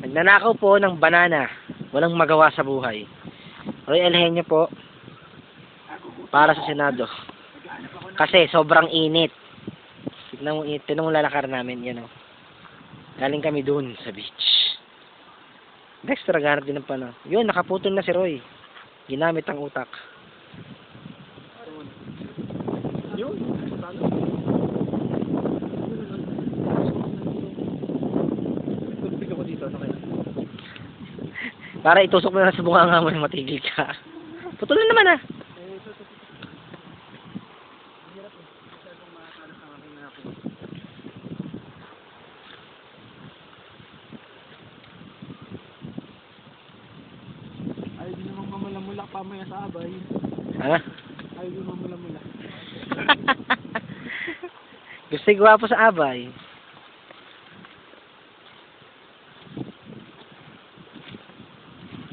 Nagnanakaw po ng banana. Walang magawa sa buhay. Roy Elhenyo po. Para sa Senado. Kasi sobrang init. Tignan mo, tignan mo lalakar namin. Yan o. Galing kami dun sa beach. Dexter, ganap din ng pano. Yun, nakaputol na si Roy. Ginamit ang utak. Yun. Tubig ako dito. Ano kaya? Para itusok mo na sa bunganga mo ng matigil ka. Putol na naman ah. Ay, di naman mamalamula pamaya sa abay. Ha? Ay, di mamalamula. Gusto gwapo sa abay.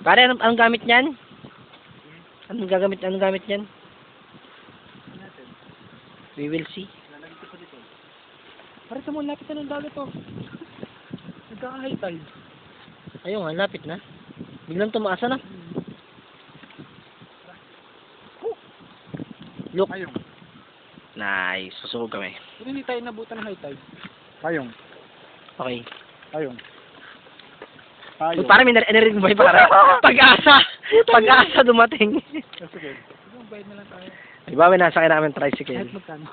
Pare, anong gamit niyan? Anong gamit niyan? We will see. Pare, sa mo, lapit na ng dagat to. Nagkaka-high tide. Ayun nga, lapit na. Biglang tumaasa na. Look. Payong. Nice. Susugod kami. Pero hindi tayo nabutan ng high tide. Payong. Okay. Payong. Uy, parang may narinig mo ba? Pag-asa! Pag-asa dumating. Sige. Bayad na lang tayo. Iba, may nasa kaya namin tricycle. Kahit magkano.